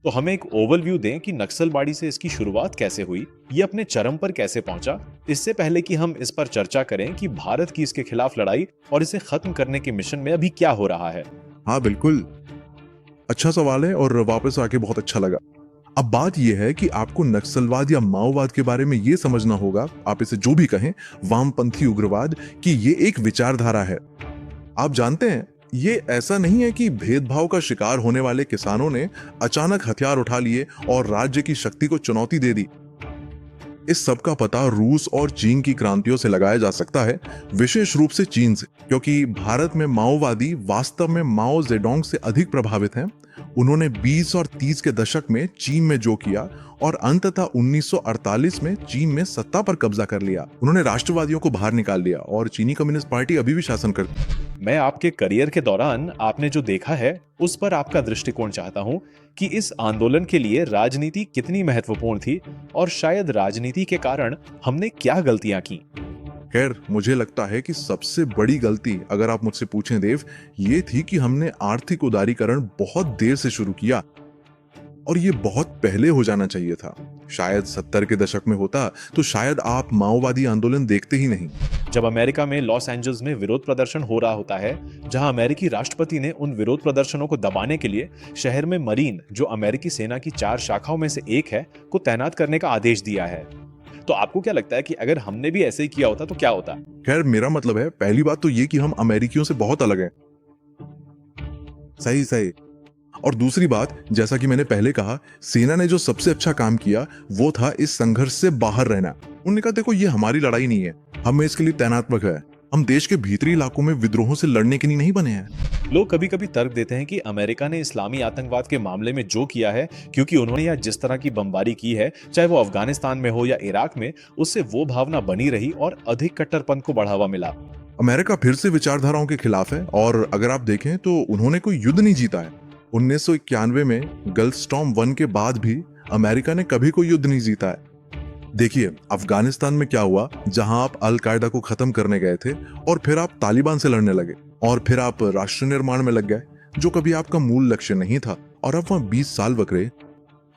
तो हमें एक ओवरव्यू दें कि नक्सलबाड़ी से इसकी शुरुआत कैसे हुई, ये अपने चरम पर कैसे पहुंचा। इससे पहले कि हम इस पर चर्चा करें कि भारत की इसके खिलाफ लड़ाई और इसे खत्म करने के मिशन में अभी क्या हो रहा है। हाँ बिल्कुल, अच्छा सवाल है और वापस आके बहुत अच्छा लगा। अब बात यह है कि आपको नक्सलवाद या माओवाद के बारे में ये समझना होगा, आप इसे जो भी कहें, वामपंथी उग्रवाद, कि ये एक विचारधारा है। आप जानते हैं, ये ऐसा नहीं है कि भेदभाव का शिकार होने वाले किसानों ने अचानक हथियार उठा लिए और राज्य की शक्ति को चुनौती दे दी। इस सब का पता रूस और चीन की क्रांतियों से लगाया जा सकता है, विशेष रूप से चीन से, क्योंकि भारत में माओवादी वास्तव में माओ जेडोंग से अधिक प्रभावित हैं। उन्होंने 20 और 30 के दशक में चीन में जो किया और अंततः 1948 में चीन में सत्ता पर कब्जा कर लिया। उन्होंने राष्ट्रवादियों को बाहर निकाल दिया और चीनी कम्युनिस्ट पार्टी अभी भी शासन करती है। मैं आपके करियर के दौरान आपने जो देखा है उस पर आपका दृष्टिकोण चाहता हूं कि इस आंदोलन के लिए राजनीति कितनी महत्वपूर्ण थी और शायद राजनीति के कारण हमने क्या गलतियां की। खैर, मुझे लगता है कि सबसे बड़ी गलती, अगर आप मुझसे पूछें देव, ये थी कि हमने आर्थिक उदारीकरण बहुत देर से शुरू किया और ये बहुत पहले हो जाना चाहिए था। शायद 70 के दशक में होता तो शायद आप माओवादी आंदोलन देखते ही नहीं। जब अमेरिका में लॉस एंजल्स में विरोध प्रदर्शन हो रहा होता है, जहां अमेरिकी राष्ट्रपति ने उन विरोध प्रदर्शनों को दबाने के लिए शहर में मरीन, जो अमेरिकी सेना की 4 शाखाओं में से एक है, को तैनात करने का आदेश दिया है, तो आपको क्या लगता है कि अगर हमने भी ऐसे ही किया होता तो क्या होता? खैर, मेरा मतलब है, पहली बात तो ये कि हम अमेरिकियों से बहुत अलग हैं। सही सही। और दूसरी बात, जैसा कि मैंने पहले कहा, सेना ने जो सबसे अच्छा काम किया वो था इस संघर्ष से बाहर रहना। उन्होंने कहा, देखो, ये हमारी लड़ाई नहीं है, हम इसके लिए तैनात है। हम देश के भीतरी इलाकों में विद्रोहों से लड़ने के लिए नहीं बने हैं। लोग कभी कभी तर्क देते हैं कि अमेरिका ने इस्लामी आतंकवाद के मामले में जो किया है, क्योंकि उन्होंने यहाँ जिस तरह की बमबारी की है, चाहे वो अफगानिस्तान में हो या इराक में, उससे वो भावना बनी रही और अधिक कट्टरपंथ को बढ़ावा मिला। अमेरिका फिर से विचारधाराओं के खिलाफ है और अगर आप देखें तो उन्होंने कोई युद्ध नहीं जीता है। 1991 में गल्फ स्टॉर्म 1 के बाद भी अमेरिका ने कभी कोई युद्ध नहीं जीता है। देखिए, अफगानिस्तान में क्या हुआ, जहां आप अल कायदा को खत्म करने गए थे और फिर आप तालिबान से लड़ने लगे और फिर आप राष्ट्र निर्माण में लग गए, जो कभी आपका मूल लक्ष्य नहीं था, और अब वहां 20 साल बकरे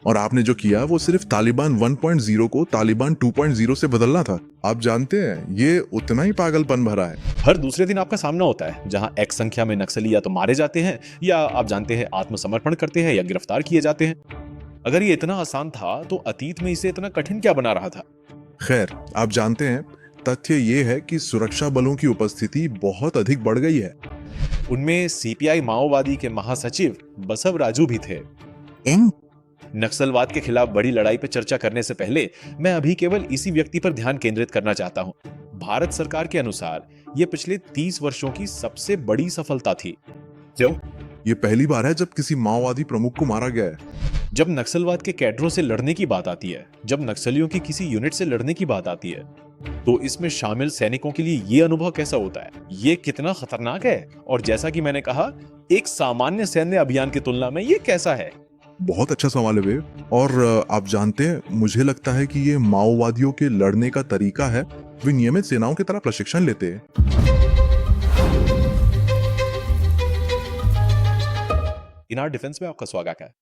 और आपने जो किया वो सिर्फ तालिबान 1.0 को तालिबान 2.0 से बदलना था। आप जानते हैं, ये उतना ही पागलपन भरा है। हर दूसरे दिन आपका सामना होता है जहां एक संख्या में नक्सली या तो मारे जाते हैं, या आप जानते हैं आत्मसमर्पण करते हैं, या गिरफ्तार किए जाते हैं। अगर ये इतना आसान था तो अतीत में इसे इतना कठिन क्या बना रहा था? खैर, आप जानते हैं, तथ्य ये है कि सुरक्षा बलों की उपस्थिति बहुत अधिक बढ़ गई है। उनमें सीपीआई माओवादी के महासचिव बसव राजू भी थे। नक्सलवाद के खिलाफ बड़ी लड़ाई पर चर्चा करने से पहले मैं अभी केवल इसी व्यक्ति पर ध्यान केंद्रित करना चाहता हूं। भारत सरकार के अनुसार यह पिछले 30 वर्षों की सबसे बड़ी सफलता थी। क्यों? ये पहली बार है जब किसी माओवादी प्रमुख को मारा गया है। जब नक्सलवाद के कैडरों से लड़ने की बात आती है, जब नक्सलियों की किसी यूनिट से लड़ने की बात आती है, तो इसमें शामिल सैनिकों के लिए ये अनुभव कैसा होता है? ये कितना खतरनाक है? और जैसा कि मैंने कहा, एक सामान्य सैन्य अभियान की तुलना में ये कैसा है? बहुत अच्छा सवाल है वे। और आप जानते हैं, मुझे लगता है कि ये माओवादियों के लड़ने का तरीका है। वे नियमित सेनाओं की तरह प्रशिक्षण लेते हैं। इन आर डिफेंस में आपका स्वागत है।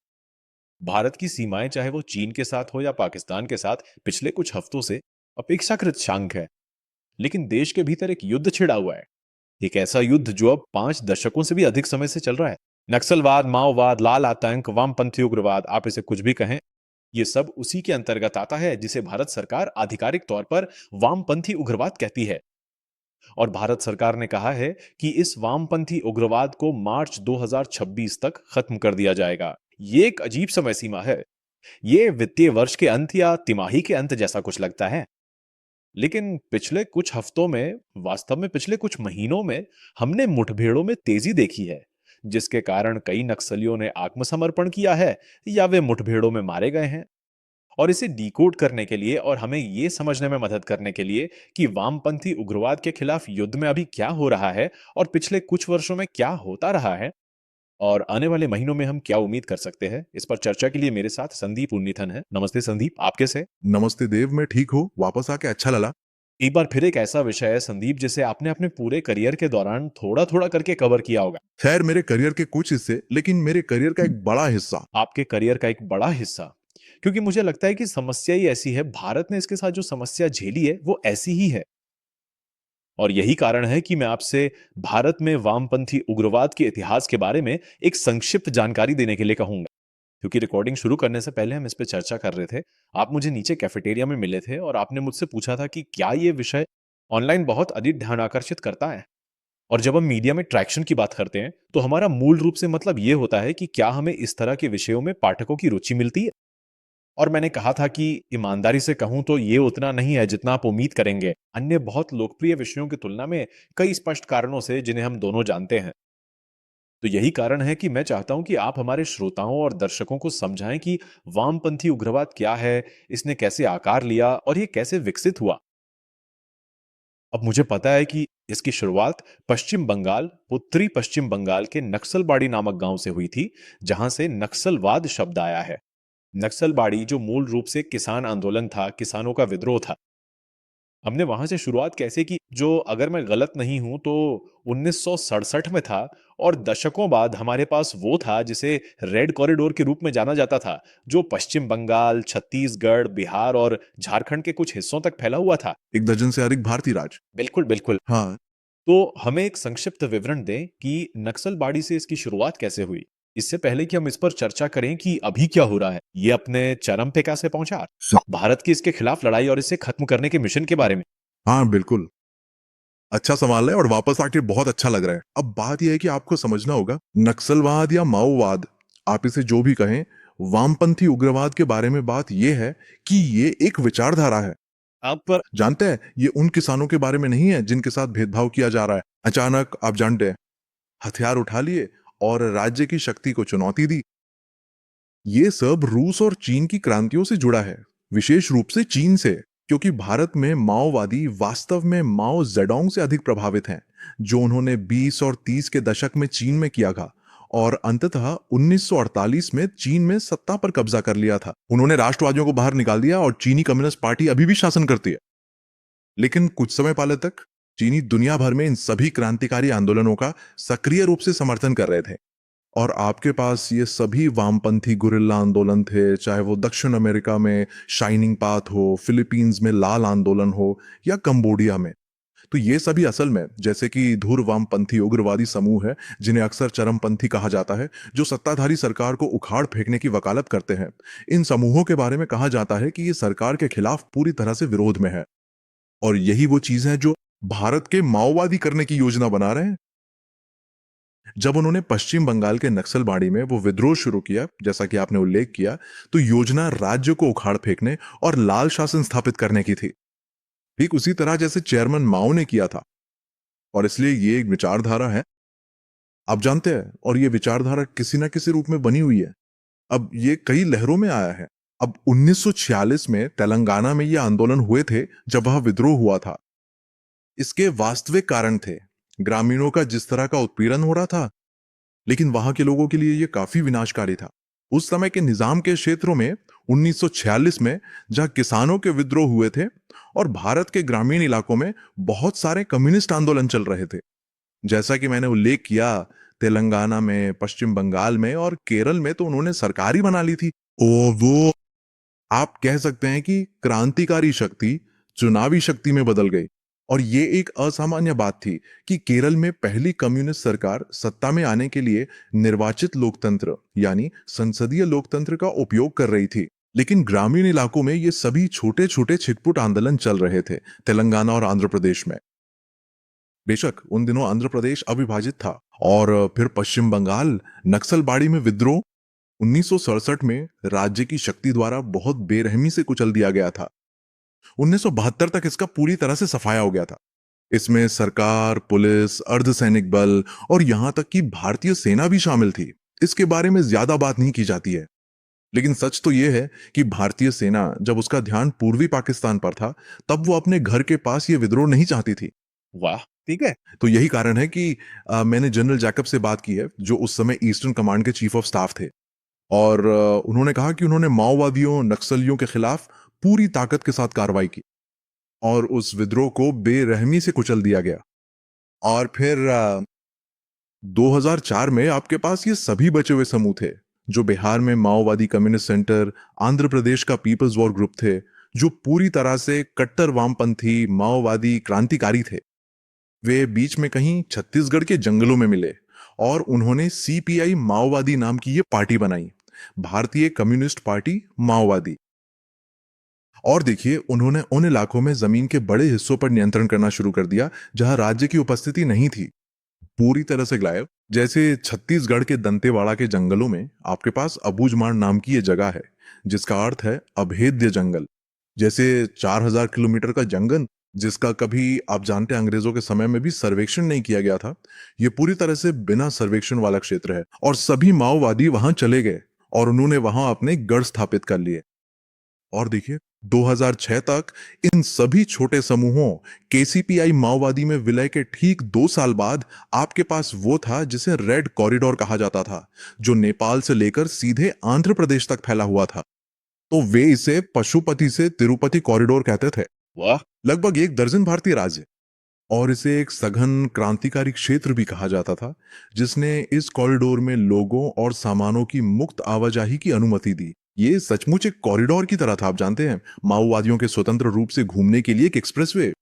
भारत की सीमाएं, चाहे वो चीन के साथ हो या पाकिस्तान के साथ, पिछले कुछ हफ्तों से अपेक्षाकृत शांत है। लेकिन देश के भीतर एक युद्ध छिड़ा हुआ है, एक ऐसा युद्ध जो अब 5 दशकों से भी अधिक समय से चल रहा है। नक्सलवाद, माओवाद, लाल आतंक, वामपंथी उग्रवाद, आप इसे कुछ भी कहें, ये सब उसी के अंतर्गत आता है जिसे भारत सरकार आधिकारिक तौर पर वामपंथी उग्रवाद कहती है। और भारत सरकार ने कहा है कि इस वामपंथी उग्रवाद को मार्च 2026 तक खत्म कर दिया जाएगा। ये एक अजीब समय सीमा है। ये वित्तीय वर्ष के अंत या तिमाही के अंत जैसा कुछ लगता है। लेकिन पिछले कुछ हफ्तों में, वास्तव में पिछले कुछ महीनों में, हमने मुठभेड़ों में तेजी देखी है, जिसके कारण कई नक्सलियों ने आत्मसमर्पण किया है या वे मुठभेड़ों में मारे गए हैं। और इसे डिकोड करने के लिए और हमें यह समझने में मदद करने के लिए कि वामपंथी उग्रवाद के खिलाफ युद्ध में अभी क्या हो रहा है और पिछले कुछ वर्षों में क्या होता रहा है और आने वाले महीनों में हम क्या उम्मीद कर सकते हैं, इस पर चर्चा के लिए मेरे साथ संदीप उन्नीथन है। नमस्ते संदीप, आप कैसे? नमस्ते देव, मैं ठीक हूँ, वापस आके अच्छा लगा। एक बार फिर एक ऐसा विषय है संदीप जिसे आपने अपने पूरे करियर के दौरान थोड़ा थोड़ा करके कवर किया होगा। खैर, मेरे करियर के कुछ हिस्से, लेकिन मेरे करियर का एक बड़ा हिस्सा। आपके करियर का एक बड़ा हिस्सा। क्योंकि मुझे लगता है कि समस्या ही ऐसी है, भारत ने इसके साथ जो समस्या झेली है वो ऐसी ही है। और यही कारण है कि मैं आपसे भारत में वामपंथी उग्रवाद के इतिहास के बारे में एक संक्षिप्त जानकारी देने के लिए कहूंगा। क्योंकि रिकॉर्डिंग शुरू करने से पहले हम इस पे चर्चा कर रहे थे। आप मुझे नीचे कैफेटेरिया में मिले थे और आपने मुझसे पूछा था कि क्या ये विषय ऑनलाइन बहुत अधिक ध्यान आकर्षित करता है। और जब हम मीडिया में ट्रैक्शन की बात करते हैं तो हमारा मूल रूप से मतलब ये होता है कि क्या हमें इस तरह के विषयों में पाठकों की रुचि मिलती है। और मैंने कहा था कि ईमानदारी से कहूं तो ये उतना नहीं है जितना आप उम्मीद करेंगे, अन्य बहुत लोकप्रिय विषयों की तुलना में, कई स्पष्ट कारणों से जिन्हें हम दोनों जानते हैं। तो यही कारण है कि मैं चाहता हूं कि आप हमारे श्रोताओं और दर्शकों को समझाएं कि वामपंथी उग्रवाद क्या है, इसने कैसे आकार लिया और ये कैसे विकसित हुआ। अब मुझे पता है कि इसकी शुरुआत पश्चिम बंगाल, उत्तरी पश्चिम बंगाल के नक्सलबाड़ी नामक गांव से हुई थी, जहां से नक्सलवाद शब्द आया है। नक्सलबाड़ी जो मूल रूप से किसान आंदोलन था, किसानों का विद्रोह था। हमने वहां से शुरुआत कैसे की, जो अगर मैं गलत नहीं हूं तो 1967 में था। और दशकों बाद हमारे पास वो था जिसे रेड कॉरिडोर के रूप में जाना जाता था, जो पश्चिम बंगाल, छत्तीसगढ़, बिहार और झारखंड के कुछ हिस्सों तक फैला हुआ था। एक दर्जन से अधिक भारतीय राज। बिल्कुल बिल्कुल। हाँ। तो हमें एक संक्षिप्त विवरण दें कि नक्सलबाड़ी से इसकी शुरुआत कैसे हुई। इससे पहले कि हम इस पर चर्चा करें कि अभी क्या हो रहा है, ये अपने चरम पे कैसे पहुंचा, भारत की इसके खिलाफ लड़ाई और इसे खत्म करने के मिशन के बारे में। हाँ, बिल्कुल। अच्छा सवाल है और वापस आके बहुत अच्छा लग रहा है। अब बात यह है कि आपको समझना होगा, नक्सलवाद या माओवाद, आप इसे जो भी कहें, वामपंथी उग्रवाद के बारे में बात यह है कि ये एक विचारधारा है। आप पर जानते हैं, ये उन किसानों के बारे में नहीं है जिनके साथ भेदभाव किया जा रहा है। अचानक आप जानते हैं, हथियार उठा लिए और राज्य की शक्ति को चुनौती दी। ये सब रूस और चीन की क्रांतियों से जुड़ा है, विशेष रूप से चीन से, क्योंकि भारत में माओवादी वास्तव में माओ जेडोंग से अधिक प्रभावित हैं, जो उन्होंने 20 और 30 के दशक में चीन में किया था और अंततः 1948 में चीन में सत्ता पर कब्जा कर लिया था। उन्होंने राष्ट्रवादियों को बाहर निकाल दिया और चीनी कम्युनिस्ट पार्टी अभी भी शासन करती है। लेकिन कुछ समय पहले तक चीनी दुनिया भर में इन सभी क्रांतिकारी आंदोलनों का सक्रिय रूप से समर्थन कर रहे थे। और आपके पास ये सभी वामपंथी गुरिल्ला आंदोलन थे, चाहे वो दक्षिण अमेरिका में शाइनिंग पाथ हो, फिलीपींस में लाल आंदोलन हो, या कंबोडिया में। तो ये सभी असल में जैसे कि धुर वामपंथी उग्रवादी समूह है, जिन्हें अक्सर चरमपंथी कहा जाता है, जो सत्ताधारी सरकार को उखाड़ फेंकने की वकालत करते हैं। इन समूहों के बारे में कहा जाता है कि ये सरकार के खिलाफ पूरी तरह से विरोध में है। और यही वो चीज है जो भारत के माओवादी करने की योजना बना रहे हैं। जब उन्होंने पश्चिम बंगाल के नक्सलबाड़ी में वो विद्रोह शुरू किया, जैसा कि आपने उल्लेख किया, तो योजना राज्य को उखाड़ फेंकने और लाल शासन स्थापित करने की थी, ठीक उसी तरह जैसे चेयरमैन माओ ने किया था। और इसलिए ये एक विचारधारा है, आप जानते हैं, और ये विचारधारा किसी ना किसी रूप में बनी हुई है। अब ये कई लहरों में आया है। अब 1946 में तेलंगाना में ये आंदोलन हुए थे, जब वह विद्रोह हुआ था। इसके वास्तविक कारण थे ग्रामीणों का जिस तरह का उत्पीड़न हो रहा था, लेकिन वहां के लोगों के लिए यह काफी विनाशकारी था। उस समय के निजाम के क्षेत्रों में 1946 में जहां किसानों के विद्रोह हुए थे और भारत के ग्रामीण इलाकों में बहुत सारे कम्युनिस्ट आंदोलन चल रहे थे। जैसा कि मैंने उल्लेख किया, तेलंगाना में, पश्चिम बंगाल में और केरल में तो उन्होंने सरकार ही बना ली थी। और वो, आप कह सकते हैं कि क्रांतिकारी शक्ति चुनावी शक्ति में बदल गई। और ये एक असामान्य बात थी कि केरल में पहली कम्युनिस्ट सरकार सत्ता में आने के लिए निर्वाचित लोकतंत्र यानी संसदीय लोकतंत्र का उपयोग कर रही थी। लेकिन ग्रामीण इलाकों में ये सभी छोटे छोटे छिटपुट आंदोलन चल रहे थे, तेलंगाना और आंध्र प्रदेश में। बेशक उन दिनों आंध्र प्रदेश अविभाजित था। और फिर पश्चिम बंगाल नक्सलबाड़ी में विद्रोह 1967 में राज्य की शक्ति द्वारा बहुत बेरहमी से कुचल दिया गया था। 1972 तक इसका पूरी तरह से सफाया हो गया था। इसमें सरकार, पुलिस, अर्धसैनिक बल और यहां तक कि भारतीय सेना भी शामिल थी। इसके बारे में ज्यादा बात नहीं की जाती है, लेकिन सच तो यह है कि भारतीय सेना जब उसका ध्यान पूर्वी पाकिस्तान पर था, तब वो अपने घर के पास ये विद्रोह नहीं चाहती थी। वाह, ठीक है। तो यही कारण है कि मैंने जनरल जैकब से बात की है, जो उस समय ईस्टर्न कमांड के चीफ ऑफ स्टाफ थे। और उन्होंने कहा कि उन्होंने माओवादियों, नक्सलियों के खिलाफ पूरी ताकत के साथ कार्रवाई की। और उस विद्रोह को बेरहमी से कुचल दिया गया। और फिर 2004 में आपके पास ये सभी बचे हुए समूह थे, जो बिहार में माओवादी कम्युनिस्ट सेंटर, आंध्र प्रदेश का पीपल्स वॉर ग्रुप थे, जो पूरी तरह से कट्टर वामपंथी माओवादी क्रांतिकारी थे। वे बीच में कहीं छत्तीसगढ़ के जंगलों में मिले और उन्होंने सीपीआई माओवादी नाम की ये पार्टी बनाई, भारतीय कम्युनिस्ट पार्टी माओवादी। और देखिए, उन्होंने उन इलाकों में जमीन के बड़े हिस्सों पर नियंत्रण करना शुरू कर दिया जहां राज्य की उपस्थिति नहीं थी, पूरी तरह से गायब। जैसे छत्तीसगढ़ के दंतेवाड़ा के जंगलों में आपके पास अबूझमाड़ नाम की ये जगह है, जिसका अर्थ है अभेद्य जंगल। जैसे 4000 किलोमीटर का जंगल, जिसका कभी आप जानते हैं अंग्रेजों के समय में भी सर्वेक्षण नहीं किया गया था, ये पूरी तरह से बिना सर्वेक्षण वाला क्षेत्र है। और सभी माओवादी वहां चले गए और उन्होंने वहां अपने गढ़ स्थापित कर लिए। और देखिए, 2006 तक इन सभी छोटे समूहों केसीपीआई माओवादी में विलय के ठीक 2 साल बाद आपके पास वो था जिसे रेड कॉरिडोर कहा जाता था, जो नेपाल से लेकर सीधे आंध्र प्रदेश तक फैला हुआ था। तो वे इसे पशुपति से तिरुपति कॉरिडोर कहते थे। वाह। लगभग 1 दर्जन भारतीय राज्य, और इसे एक सघन क्रांतिकारी क्षेत्र भी कहा जाता था, जिसने इस कॉरिडोर में लोगों और सामानों की मुक्त आवाजाही की अनुमति दी। ये सचमुच एक कॉरिडोर की तरह था, आप जानते हैं, माओवादियों के स्वतंत्र रूप से घूमने के लिए एक एक्सप्रेसवे।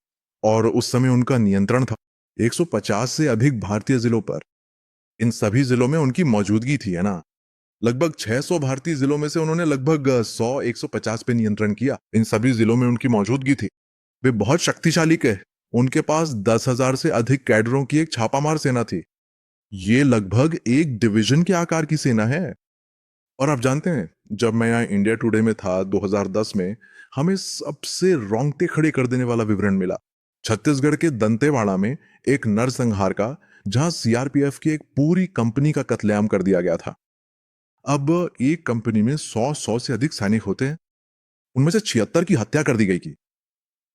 और उस समय उनका नियंत्रण था 150 से अधिक भारतीय जिलों पर। इन सभी जिलों में उनकी मौजूदगी थी, है ना। लगभग 600 भारतीय जिलों में से उन्होंने लगभग 100-150 पे नियंत्रण किया। इन सभी जिलों में उनकी मौजूदगी थी। वे बहुत शक्तिशाली के, उनके पास 10,000 से अधिक कैडरों की एक छापामार सेना थी। ये लगभग एक डिवीजन के आकार की सेना है। और आप जानते हैं, जब मैं यहाँ इंडिया टुडे में था 2010 में, हमें सबसे रोंगटे खड़े कर देने वाला विवरण मिला छत्तीसगढ़ के दंतेवाड़ा में एक नरसंहार का, जहां सीआरपीएफ की एक पूरी कंपनी का कत्लेआम कर दिया गया था। अब एक कंपनी में 100 से अधिक सैनिक होते हैं, उनमें से 76 की हत्या कर दी गई थी।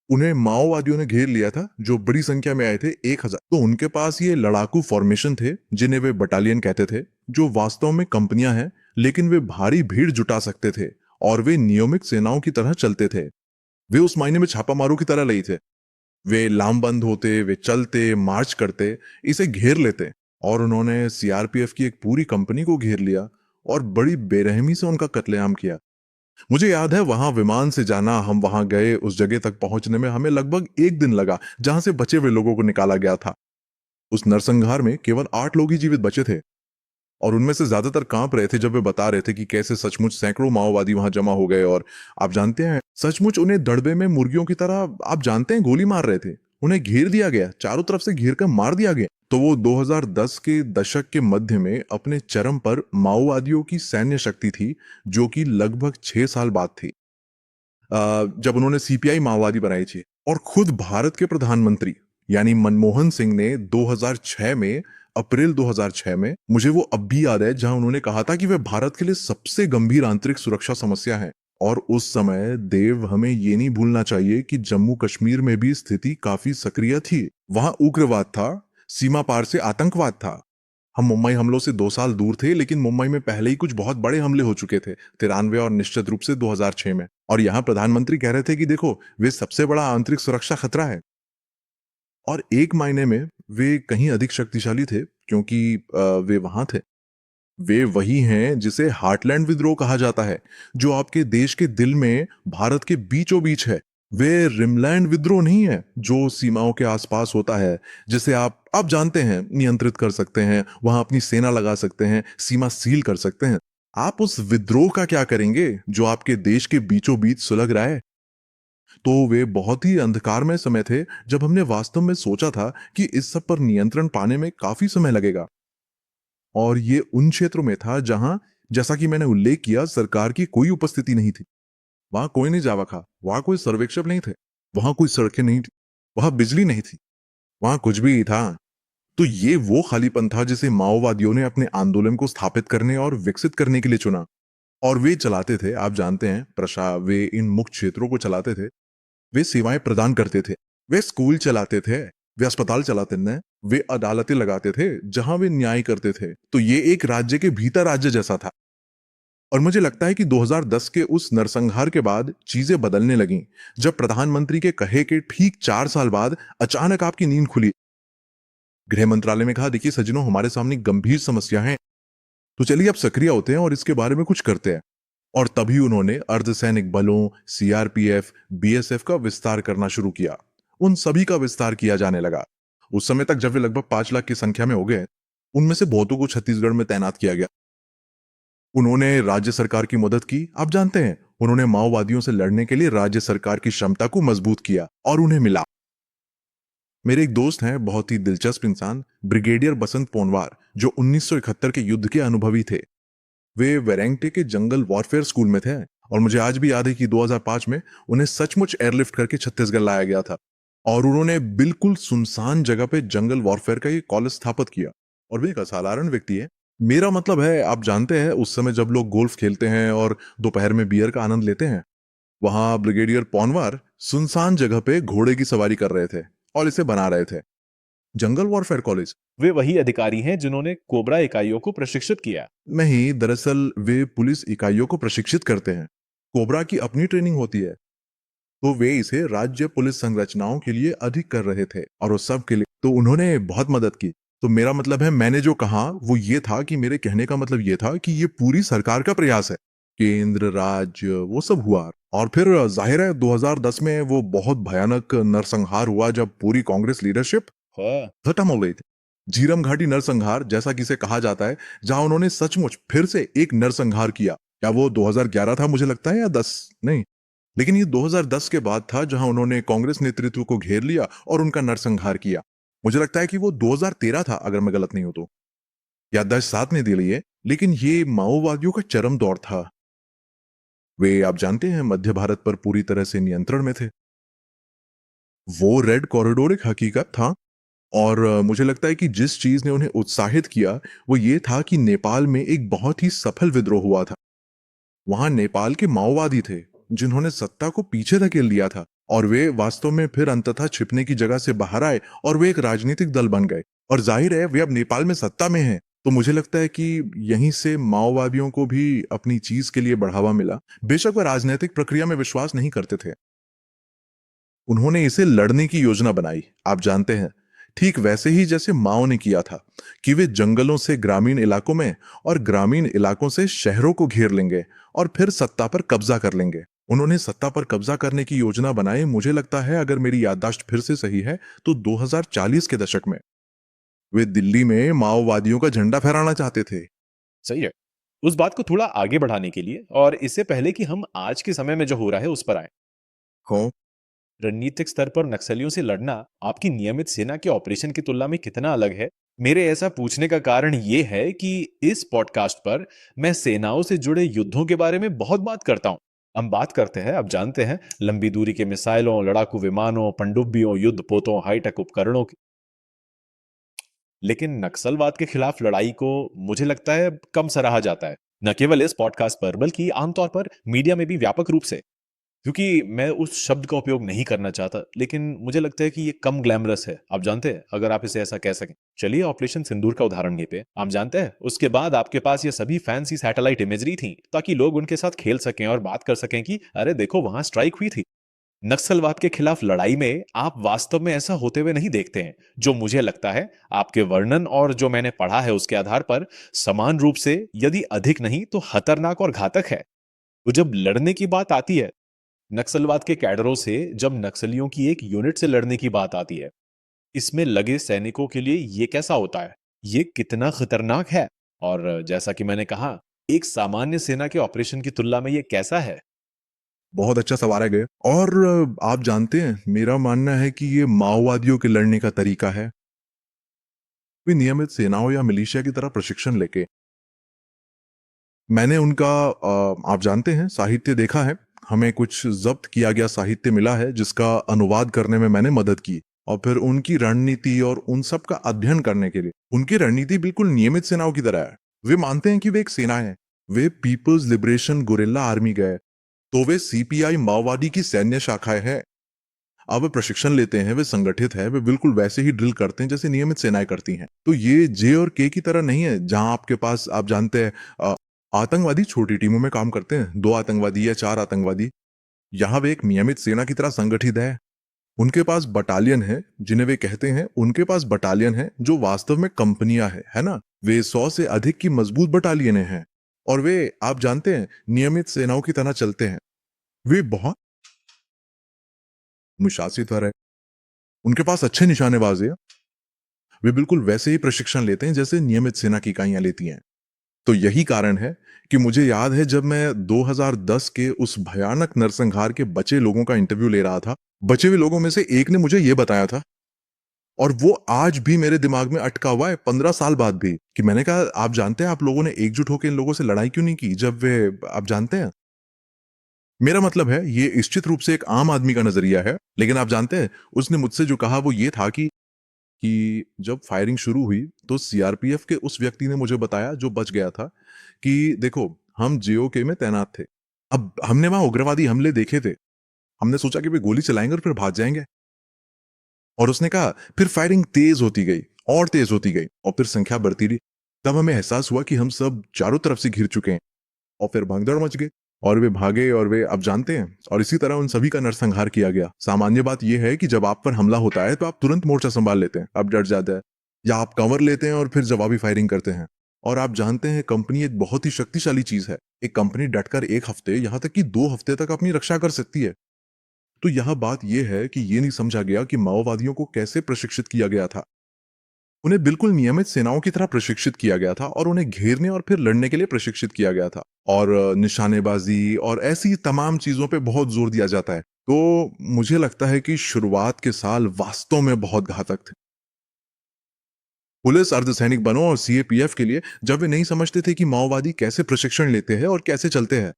उन्हें माओवादियों ने घेर लिया था, जो बड़ी संख्या में आए थे, 1000। तो उनके पास ये लड़ाकू फॉर्मेशन थे, जिन्हें वे बटालियन कहते थे, जो वास्तव में कंपनियां हैं, लेकिन वे भारी भीड़ जुटा सकते थे और वे नियमित सेनाओं की तरह चलते थे। वे उस मायने में छापामारों की तरह नहीं थे। वे लामबंद होते, वे चलते, मार्च करते, इसे घेर लेते। और उन्होंने सीआरपीएफ की एक पूरी कंपनी को घेर लिया और बड़ी बेरहमी से उनका कत्लेआम किया। मुझे याद है, वहां विमान से जाना, हम वहां गए, उस जगह तक पहुंचने में हमें लगभग 1 दिन लगा, जहां से बचे हुए लोगों को निकाला गया था। उस नरसंहार में केवल 8 लोग ही जीवित बचे थे, और उनमें से ज्यादातर कांप रहे थे जब वे बता रहे थे कि कैसे सचमुच सैकड़ों माओवादी वहां जमा हो गए। और आप जानते हैं, सचमुच उन्हें दड़बे में मुर्गियों की तरह, आप जानते हैं, गोली मार रहे थे। उन्हें घेर दिया गया, चारों तरफ से घेर कर मार दिया गया। तो वो 2010 के दशक के मध्य में अपने चरम पर माओवादियों की सैन्य शक्ति थी, जो कि लगभग 6 साल बाद थी, जब उन्होंने सीपीआई माओवादी बनाई थी। और खुद भारत के प्रधानमंत्री यानी मनमोहन सिंह ने 2006 में, अप्रैल 2006 में, मुझे वो अब भी याद है, जहां उन्होंने कहा था कि वे भारत के लिए सबसे गंभीर आंतरिक सुरक्षा समस्या है। और उस समय देव, हमें ये नहीं भूलना चाहिए कि जम्मू कश्मीर में भी स्थिति काफी सक्रिय थी। वहां उग्रवाद था, सीमा पार से आतंकवाद था। हम मुंबई हमलों से 2 साल दूर थे, लेकिन मुंबई में पहले ही कुछ बहुत बड़े हमले हो चुके थे, 93 और निश्चित रूप से 2006 में। और यहाँ प्रधानमंत्री कह रहे थे कि देखो, वे सबसे बड़ा आंतरिक सुरक्षा खतरा है। और एक मायने में वे कहीं अधिक शक्तिशाली थे, क्योंकि वे वहां थे। वे वही हैं जिसे हार्टलैंड विद्रोह कहा जाता है, जो आपके देश के दिल में, भारत के बीचों बीच है। वे रिमलैंड विद्रोह नहीं है, जो सीमाओं के आसपास होता है, जिसे आप जानते हैं, नियंत्रित कर सकते हैं, वहां अपनी सेना लगा सकते हैं, सीमा सील कर सकते हैं। आप उस विद्रोह का क्या करेंगे जो आपके देश के बीचों बीच सुलग रहा है? तो वे बहुत ही अंधकारमय समय थे, जब हमने वास्तव में सोचा था कि इस सब पर नियंत्रण पाने में काफी समय लगेगा। और ये उन क्षेत्रों में था जहां, जैसा कि मैंने उल्लेख किया, सरकार की कोई उपस्थिति नहीं थी। वहां कोई नहीं जावा खा, वहां कोई सर्वेक्षक नहीं थे, वहां कोई सड़कें नहीं थी, वहां बिजली नहीं थी, वहां कुछ भी था। तो ये वो खालीपन था जिसे माओवादियों ने अपने आंदोलन को स्थापित करने और विकसित करने के लिए चुना। और वे चलाते थे, आप जानते हैं, वे इन मुक्त क्षेत्रों को चलाते थे। वे सेवाएं प्रदान करते थे, वे स्कूल चलाते थे, वे अस्पताल चलाते थे, वे अदालतें लगाते थे जहां वे न्याय करते थे। तो ये एक राज्य के भीतर राज्य जैसा था। और मुझे लगता है कि 2010 के उस नरसंहार के बाद चीजें बदलने लगीं, जब प्रधानमंत्री के कहे के ठीक 4 साल बाद अचानक आपकी नींद खुली। गृह मंत्रालय में कहा, देखिए सज्जनों, हमारे सामने गंभीर समस्या है, तो चलिए अब सक्रिय होते हैं और इसके बारे में कुछ करते हैं। और तभी उन्होंने अर्धसैनिक बलों, सीआरपीएफ, बीएसएफ का विस्तार करना शुरू किया। उन सभी का विस्तार किया जाने लगा। उस समय तक जब वे लगभग 5 लाख की संख्या में हो गए, उनमें से बहुतों को छत्तीसगढ़ में तैनात किया गया। उन्होंने राज्य सरकार की मदद की। आप जानते हैं, उन्होंने माओवादियों से लड़ने के लिए राज्य सरकार की क्षमता को मजबूत किया और उन्हें मिला। मेरे एक दोस्त हैं, बहुत ही दिलचस्प इंसान, ब्रिगेडियर बसंत पोनवार, जो 1971 के युद्ध के अनुभवी थे। वे वेरेंगटे के जंगल वॉरफेयर स्कूल में थे और मुझे आज भी याद है कि 2005 में उन्हें सचमुच एयरलिफ्ट करके छत्तीसगढ़ लाया गया था और उन्होंने बिल्कुल सुनसान जगह पे जंगल वॉरफेयर का ये कॉलेज स्थापित किया। और वे एक असाधारण व्यक्ति है। मेरा मतलब है, आप जानते हैं, उस समय जब लोग गोल्फ खेलते हैं और दोपहर में बियर का आनंद लेते हैं, वहां ब्रिगेडियर पोनवार सुनसान जगह पे घोड़े की सवारी कर रहे थे और इसे बना रहे थे। जंगल वॉरफेयर कॉलेज वे वही अधिकारी हैं जिन्होंने कोबरा इकाइयों को प्रशिक्षित किया। नहीं, दरअसल वे पुलिस इकाइयों को प्रशिक्षित करते हैं। कोबरा की अपनी ट्रेनिंग होती है, तो वे इसे राज्य पुलिस संरचनाओं के लिए अधिक कर रहे थे और उस सब के लिए तो उन्होंने बहुत मदद की। तो मेरा मतलब है, मैंने जो कहा वो ये था कि मेरे कहने का मतलब ये था कि ये पूरी सरकार का प्रयास है। केंद्र, राज्य, वो सब हुआ। और फिर जाहिर है 2010 में वो बहुत भयानक नरसंहार हुआ जब पूरी कांग्रेस लीडरशिप हाँ, खत्म हो गई थी। झीरम घाटी नरसंहार, जैसा कि इसे कहा जाता है, जहां उन्होंने सचमुच फिर से एक नरसंहार किया। क्या वो 2011 था, मुझे लगता है, या 10? नहीं, लेकिन ये 2010 के बाद था, जहां उन्होंने कांग्रेस नेतृत्व को घेर लिया और उनका नरसंहार किया। मुझे लगता है कि वो 2013 था, अगर मैं गलत नहीं हूं तो, या 10 साथ में दे लिए। लेकिन ये माओवादियों का चरम दौर था। वे, आप जानते हैं, मध्य भारत पर पूरी तरह से नियंत्रण में थे। वो रेड कॉरिडोर एक हकीकत था। और मुझे लगता है कि जिस चीज ने उन्हें उत्साहित किया वो ये था कि नेपाल में एक बहुत ही सफल विद्रोह हुआ था। वहां नेपाल के माओवादी थे जिन्होंने सत्ता को पीछे धकेल दिया था और वे वास्तव में फिर अंततः छिपने की जगह से बाहर आए और वे एक राजनीतिक दल बन गए। और जाहिर है वे अब नेपाल में सत्ता में हैं। तो मुझे लगता है कि यहीं से माओवादियों को भी अपनी चीज के लिए बढ़ावा मिला। बेशक वे राजनीतिक प्रक्रिया में विश्वास नहीं करते थे, उन्होंने इसे लड़ने की योजना बनाई। आप जानते हैं, ठीक वैसे ही जैसे माओ ने किया था कि वे जंगलों से ग्रामीण इलाकों में और ग्रामीण इलाकों से शहरों को घेर लेंगे और फिर सत्ता पर कब्जा कर लेंगे। उन्होंने सत्ता पर कब्जा करने की योजना बनाई। मुझे लगता है, अगर मेरी याददाश्त फिर से सही है, तो 2040 के दशक में वे दिल्ली में माओवादियों का झंडा फहराना चाहते थे। सही है। उस बात को थोड़ा आगे बढ़ाने के लिए और इससे पहले कि हम आज के समय में जो हो रहा है उस पर आए, हो, रणनीतिक स्तर पर नक्सलियों से लड़ना आपकी नियमित सेना के ऑपरेशन की तुलना में कितना अलग है? मेरे ऐसा पूछने का कारण ये है कि इस पॉडकास्ट पर मैं सेनाओं से जुड़े युद्धों के बारे में बहुत बात करता हूं। हम बात करते हैं, आप जानते हैं, लंबी दूरी के मिसाइलों, लड़ाकू विमानों, पनडुब्बियों, युद्ध पोतों, हाईटेक उपकरणों की। लेकिन नक्सलवाद के खिलाफ लड़ाई को मुझे लगता है कम सराहा जाता है, न केवल इस पॉडकास्ट पर बल्कि आमतौर पर मीडिया में भी व्यापक रूप से। क्योंकि मैं उस शब्द का उपयोग नहीं करना चाहता, लेकिन मुझे लगता है कि ये कम ग्लैमरस है, आप जानते हैं, अगर आप इसे ऐसा कह सकें। चलिए ऑपरेशन सिंदूर का उदाहरण लेते हैं। आप जानते हैं, उसके बाद आपके पास ये सभी फैंसी सैटेलाइट इमेजरी थी ताकि लोग उनके साथ खेल सकें और बात कर सकें कि अरे देखो वहां स्ट्राइक हुई थी। नक्सलवाद के खिलाफ लड़ाई में आप वास्तव में ऐसा होते हुए नहीं देखते हैं, जो मुझे लगता है आपके वर्णन और जो मैंने पढ़ा है उसके आधार पर समान रूप से, यदि अधिक नहीं तो खतरनाक और घातक है। तो जब लड़ने की बात आती है नक्सलवाद के कैडरों से, जब नक्सलियों की एक यूनिट से लड़ने की बात आती है, इसमें लगे सैनिकों के लिए ये कैसा होता है, ये कितना खतरनाक है, और जैसा कि मैंने कहा, एक सामान्य सेना के ऑपरेशन की तुलना में ये कैसा है? बहुत अच्छा सवाल है गए। और आप जानते हैं, मेरा मानना है कि ये माओवादियों के लड़ने का तरीका है। वे नियमित सेनाओं या मिलिशिया की तरह प्रशिक्षण लेके, मैंने उनका आप जानते हैं, साहित्य देखा है। हमें कुछ जब्त किया गया साहित्य मिला है जिसका अनुवाद करने में मैंने मदद की। और फिर उनकी रणनीति और उन सब का अध्ययन करने के लिए, उनकी रणनीति बिल्कुल नियमित सेनाओं की तरह है। वे मानते हैं कि वे एक सेना है। वे पीपल्स लिबरेशन गुरिल्ला आर्मी गए, तो वे सीपीआई माओवादी की सैन्य शाखाएं हैं। अब वे प्रशिक्षण लेते हैं, वे संगठित है, वे बिल्कुल वैसे ही ड्रिल करते हैं जैसे नियमित सेनाएं करती हैं। तो ये जे और के की तरह नहीं है, जहां आपके पास, आप जानते हैं, आतंकवादी छोटी टीमों में काम करते हैं, 2 आतंकवादी या 4 आतंकवादी। यहाँ वे एक नियमित सेना की तरह संगठित है। उनके पास बटालियन है, जिन्हें वे कहते हैं, उनके पास बटालियन है जो वास्तव में कंपनियां है ना? वे 100 से अधिक की मजबूत बटालियनें हैं और वे, आप जानते हैं, नियमित सेनाओं की तरह चलते हैं। वे बहुत अनुशासित है। उनके पास अच्छे निशानेबाज है। वे बिल्कुल वैसे ही प्रशिक्षण लेते हैं जैसे नियमित सेना की इकाइयां लेती हैं। तो यही कारण है कि मुझे याद है जब मैं 2010 के उस भयानक नरसंहार के बचे लोगों का इंटरव्यू ले रहा था, बचे हुए लोगों में से एक ने मुझे यह बताया था और वो आज भी मेरे दिमाग में अटका हुआ है 15 साल बाद भी, कि मैंने कहा, आप जानते हैं आप लोगों ने एकजुट होकर इन लोगों से लड़ाई क्यों नहीं की जब वे, आप जानते हैं, मेरा मतलब है ये निश्चित रूप से एक आम आदमी का नजरिया है, लेकिन आप जानते हैं उसने मुझसे जो कहा वो ये था कि जब फायरिंग शुरू हुई तो सीआरपीएफ के उस व्यक्ति ने मुझे बताया, जो बच गया था, कि देखो, हम जेओके में तैनात थे। अब हमने वहां उग्रवादी हमले देखे थे। हमने सोचा कि वे गोली चलाएंगे और फिर भाग जाएंगे। और उसने कहा फिर फायरिंग तेज होती गई और तेज होती गई और फिर संख्या बढ़ती रही। तब हमें एहसास हुआ कि हम सब चारों तरफ से घिर चुके हैं और फिर भगदड़ मच गई और वे भागे और वे, अब जानते हैं, और इसी तरह उन सभी का नरसंहार किया गया। सामान्य बात यह है कि जब आप पर हमला होता है तो आप तुरंत मोर्चा संभाल लेते हैं, आप डर जाते हैं, या आप कवर लेते हैं और फिर जवाबी फायरिंग करते हैं। और आप जानते हैं कंपनी एक बहुत ही शक्तिशाली चीज है। एक कंपनी डटकर 1 हफ्ते, यहां तक कि 2 हफ्ते तक अपनी रक्षा कर सकती है। तो यह बात यह है कि ये नहीं समझा गया कि माओवादियों को कैसे प्रशिक्षित किया गया था। उन्हें बिल्कुल नियमित सेनाओं की तरह प्रशिक्षित किया गया था और उन्हें घेरने और फिर लड़ने के लिए प्रशिक्षित किया गया था। और निशानेबाजी और ऐसी तमाम चीजों पे बहुत जोर दिया जाता है। तो मुझे लगता है कि शुरुआत के साल वास्तव में बहुत घातक थे पुलिस, अर्धसैनिक बलों और सीएपीएफ के लिए, जब वे नहीं समझते थे कि माओवादी कैसे प्रशिक्षण लेते हैं और कैसे चलते हैं।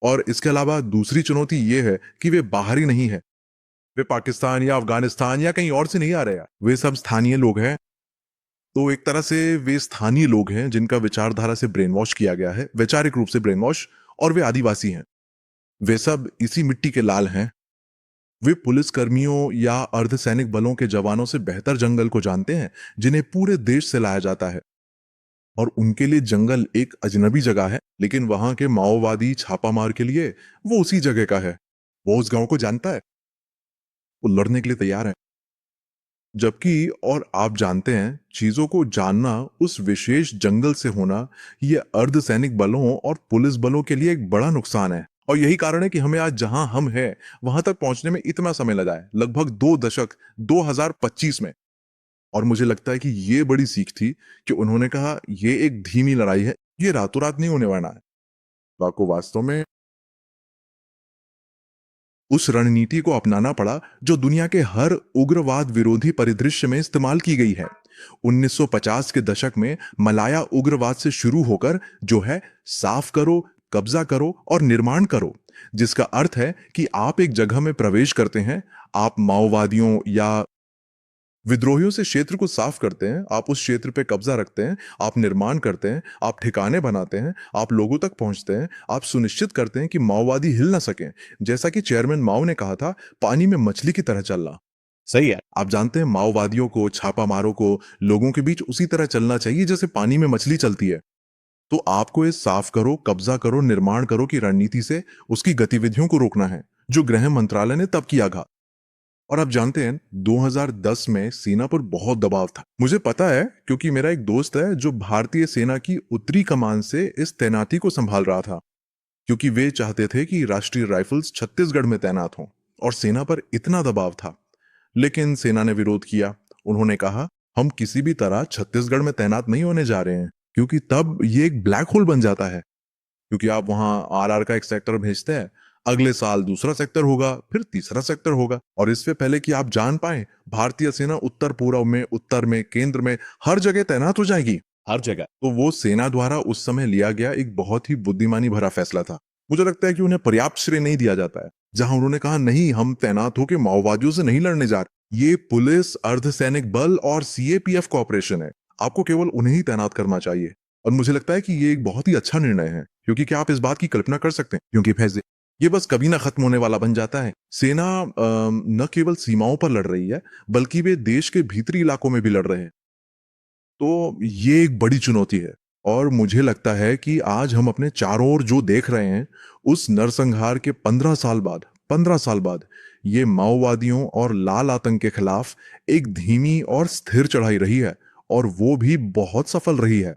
और इसके अलावा दूसरी चुनौती ये है कि वे बाहरी नहीं है। वे पाकिस्तान या अफगानिस्तान या कहीं और से नहीं आ रहे हैं। वे सब स्थानीय लोग हैं। तो एक तरह से वे स्थानीय लोग हैं जिनका विचारधारा से ब्रेन वॉश किया गया है, वैचारिक रूप से ब्रेन वॉश, और वे आदिवासी हैं। वे सब इसी मिट्टी के लाल हैं। वे पुलिस कर्मियों या अर्धसैनिक बलों के जवानों से बेहतर जंगल को जानते हैं, जिन्हें पूरे देश से लाया जाता है। और उनके लिए जंगल एक अजनबी जगह है, लेकिन वहां के माओवादी छापामार के लिए वो उसी जगह का है। वो उस गांव को जानता है, वो लड़ने के लिए तैयार है। जबकि, और आप जानते हैं, चीजों को जानना, उस विशेष जंगल से होना, ये अर्धसैनिक बलों और पुलिस बलों के लिए एक बड़ा नुकसान है। और यही कारण है कि हमें आज जहां हम हैं वहां तक पहुंचने में इतना समय लगा है, लगभग 2 दशक, 2025 में। और मुझे लगता है कि ये बड़ी सीख थी कि उन्होंने कहा ये एक धीमी लड़ाई है, ये रातों रात नहीं होने वाला है। तो आपको वास्तव में उस रणनीति को अपनाना पड़ा जो दुनिया के हर उग्रवाद विरोधी परिदृश्य में इस्तेमाल की गई है। 1950 के दशक में मलाया उग्रवाद से शुरू होकर जो है, साफ करो, कब्जा करो और निर्माण करो, जिसका अर्थ है कि आप एक जगह में प्रवेश करते हैं, आप माओवादियों या विद्रोहियों से क्षेत्र को साफ करते हैं, आप उस क्षेत्र पे कब्जा रखते हैं, आप निर्माण करते हैं, आप ठिकाने बनाते हैं, आप लोगों तक पहुंचते हैं, आप सुनिश्चित करते हैं कि माओवादी हिल ना सकें। जैसा कि चेयरमैन माओ ने कहा था, पानी में मछली की तरह चलना। सही है। आप जानते हैं, माओवादियों को, छापामारों को, लोगों के बीच उसी तरह चलना चाहिए जैसे पानी में मछली चलती है। तो आपको इस साफ करो, कब्जा करो, निर्माण करो की रणनीति से उसकी गतिविधियों को रोकना है, जो गृह मंत्रालय ने तब किया था। और आप जानते हैं, 2010 में सेना पर बहुत दबाव था। मुझे पता है क्योंकि मेरा एक दोस्त है जो भारतीय सेना की उत्तरी कमान से इस तैनाती को संभाल रहा था, क्योंकि वे चाहते थे कि राष्ट्रीय राइफल्स छत्तीसगढ़ में तैनात हों, और सेना पर इतना दबाव था। लेकिन सेना ने विरोध किया। उन्होंने कहा, हम किसी भी तरह छत्तीसगढ़ में तैनात नहीं होने जा रहे हैं, क्योंकि तब ये एक ब्लैक होल बन जाता है। क्योंकि आप वहां आरआर का एक सेक्टर भेजते हैं, अगले साल दूसरा सेक्टर होगा, फिर तीसरा सेक्टर होगा, और इससे पहले कि आप जान पाए, भारतीय सेना उत्तर पूर्व में, उत्तर में, केंद्र में, हर जगह तैनात हो जाएगी। हर जगह। तो वो सेना द्वारा उस समय लिया गया एक बहुत ही बुद्धिमानी भरा फैसला था। मुझे लगता है कि उन्हें पर्याप्त श्रेय नहीं दिया जाता है, जहां उन्होंने कहा नहीं, हम तैनात होकर माओवादियों से नहीं लड़ने जा रहे। ये पुलिस, अर्धसैनिक बल और सीएपीएफ का ऑपरेशन है, आपको केवल उन्हें ही तैनात करना चाहिए। और मुझे लगता है कि ये एक बहुत ही अच्छा निर्णय है, क्योंकि क्या आप इस बात की कल्पना कर सकते हैं, क्योंकि फैसले ये बस कभी ना खत्म होने वाला बन जाता है। सेना न केवल सीमाओं पर लड़ रही है, बल्कि वे देश के भीतरी इलाकों में भी लड़ रहे हैं। तो ये एक बड़ी चुनौती है, और मुझे लगता है कि आज हम अपने चारों ओर जो देख रहे हैं, उस नरसंहार के 15 साल बाद ये माओवादियों और लाल आतंक के खिलाफ एक धीमी और स्थिर चढ़ाई रही है, और वो भी बहुत सफल रही है।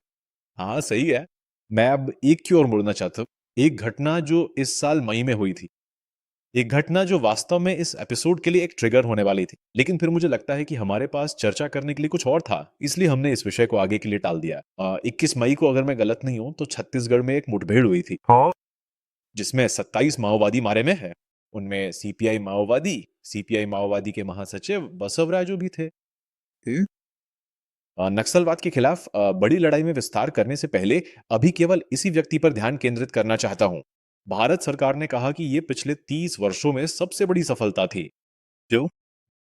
हाँ सही है। मैं अब एक की ओर मुड़ना चाहता हूँ। एक घटना जो इस साल मई में हुई थी, एक घटना जो वास्तव में इस एपिसोड के लिए एक ट्रिगर होने वाली थी, लेकिन फिर मुझे लगता है कि हमारे पास चर्चा करने के लिए कुछ और था, इसलिए हमने इस विषय को आगे के लिए टाल दिया। 21 मई को अगर मैं गलत नहीं हूं तो छत्तीसगढ़ में एक मुठभेड़ हुई थी, हाँ। जिसमें 27 माओवादी मारे में है। उनमें सीपीआई माओवादी के महासचिव बसवराजू भी थे। नक्सलवाद के खिलाफ बड़ी लड़ाई में विस्तार करने से पहले अभी केवल इसी व्यक्ति पर ध्यान केंद्रित करना चाहता हूं। भारत सरकार ने कहा कि ये पिछले 30 वर्षों में सबसे बड़ी सफलता थी। क्यों?